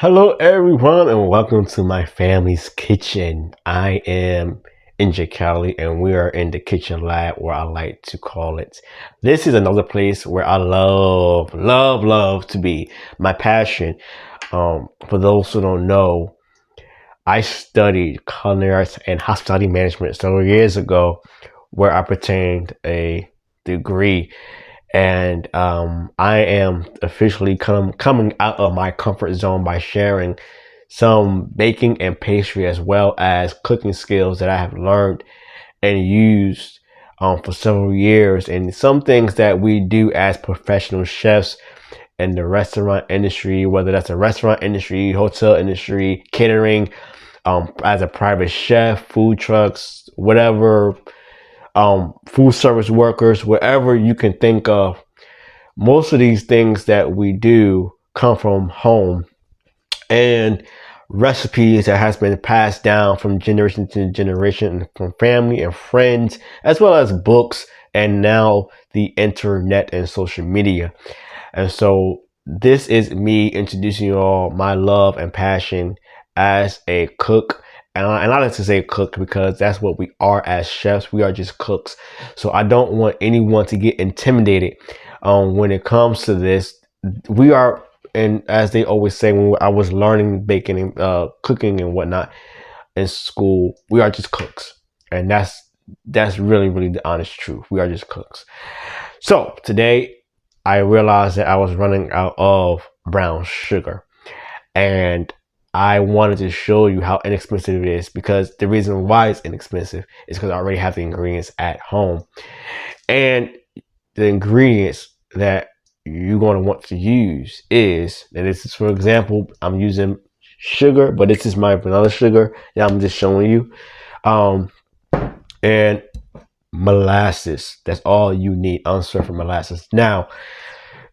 Hello, everyone, and welcome to my family's kitchen. I am NJCali, and we are in the kitchen lab, where I like to call it. This is another place where I love to be. My passion. For those who don't know, I studied culinary arts and hospitality management several years ago, where I obtained a degree, and I am officially coming out of my comfort zone by sharing some baking and pastry, as well as cooking skills that I have learned and used for several years, and some things that we do as professional chefs in the restaurant industry, whether that's a restaurant industry, hotel industry, catering, as a private chef, food trucks, whatever, food service workers, wherever you can think of. Most of these things that we do come from home and recipes that has been passed down from generation to generation, from family and friends, as well as books and now the internet and social media. And so this is me introducing you all my love and passion as a cook. And I like to say cook because that's what we are as chefs. We are just cooks. So I don't want anyone to get intimidated when it comes to this. We are, and as they always say, when I was learning baking and cooking and whatnot in school, we are just cooks. And that's really the honest truth. We are just cooks. So today I realized that I was running out of brown sugar, and I wanted to show you how inexpensive it is, because the reason why it's inexpensive is because I already have the ingredients at home. And the ingredients that you're going to want to use is, and this is, for example, I'm using sugar, but this is my vanilla sugar that I'm just showing you. And molasses. That's all you need, unsulfured molasses. Now,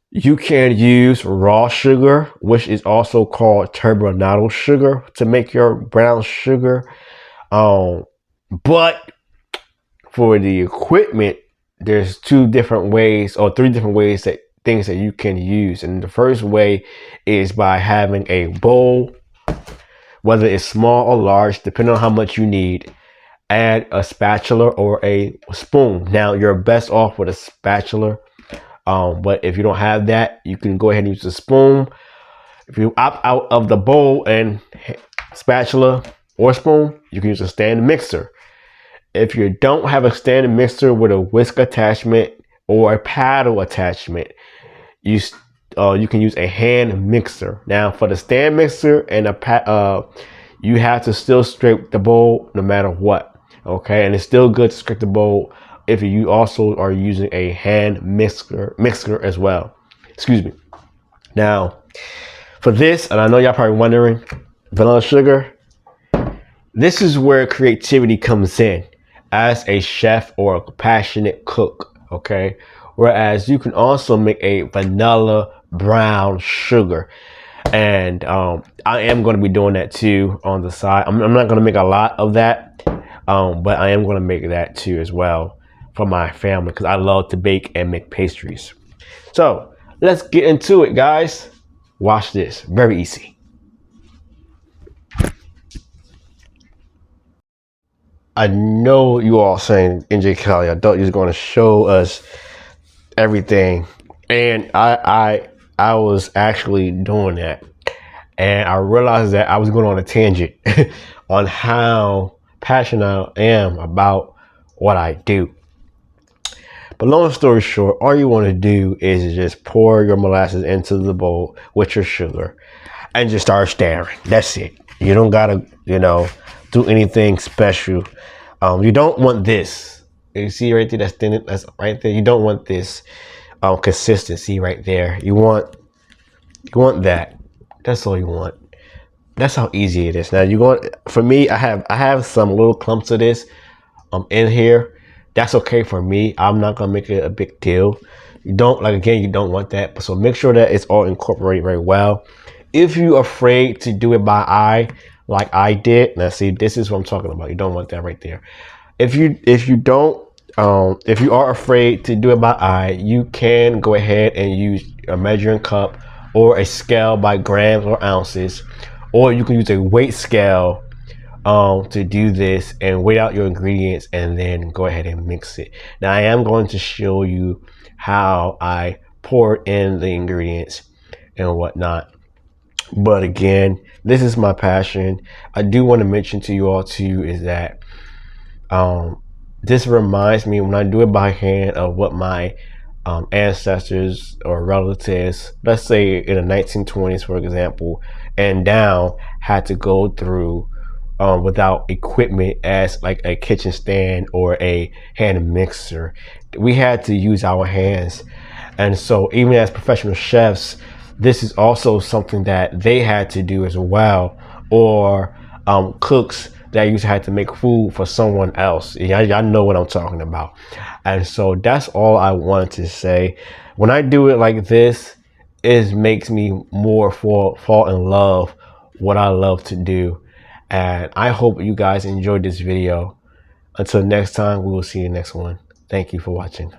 you can use raw sugar, which is also called turbinado sugar, to make your brown sugar. But for the equipment, there's two different ways, or three different ways, that things that you can use. And the first way is by having a bowl, whether it's small or large, depending on how much you need. Add a spatula or a spoon. Now, you're best off with a spatula. But if you don't have that, you can go ahead and use a spoon. If you opt out of the bowl and spatula or spoon, you can use a stand mixer. If you don't have a stand mixer with a whisk attachment or a paddle attachment, you can use a hand mixer. Now, for the stand mixer and you have to still scrape the bowl no matter what. Okay, and it's still good to scrape the bowl if you also are using a hand mixer as well. Excuse me. Now, for this, and I know y'all probably wondering, vanilla sugar, this is where creativity comes in as a chef or a passionate cook, okay? Whereas you can also make a vanilla brown sugar. And I am going to be doing that too on the side. I'm not going to make a lot of that, but I am going to make that too as well for my family, because I love to bake and make pastries. So let's get into it, guys. Watch this. Very easy. I know you all saying, NJCali, I thought you was going to show us everything, and I was actually doing that, and I realized that I was going on a tangent on how passionate I am about what I do. But long story short, all you want to do is just pour your molasses into the bowl with your sugar and just start stirring. That's it. You don't gotta, do anything special. You don't want this. You see right there, that's right there. You don't want this consistency right there. You want that. That's all you want. That's how easy it is. Now for me, I have some little clumps of this in here. That's okay for me. I'm not gonna make it a big deal. You don't want that. So make sure that it's all incorporated very well. If you're afraid to do it by eye, like I did, now see, this is what I'm talking about. You don't want that right there. If you are afraid to do it by eye, you can go ahead and use a measuring cup or a scale by grams or ounces, or you can use a weight scale to do this and weigh out your ingredients and then go ahead and mix it. Now I am going to show you how I pour in the ingredients and whatnot. But again, this is my passion. I do want to mention to you all too is that this reminds me when I do it by hand of what my ancestors or relatives, let's say in the 1920s, for example, and down, had to go through without equipment as like a kitchen stand or a hand mixer. We had to use our hands. And so even as professional chefs, this is also something that they had to do as well, or cooks that used to have to make food for someone else. Y'all know what I'm talking about. And so that's all I wanted to say. When I do it like this, it makes me more fall in love what I love to do. And I hope you guys enjoyed this video. Until next time, we will see you next one. Thank you for watching.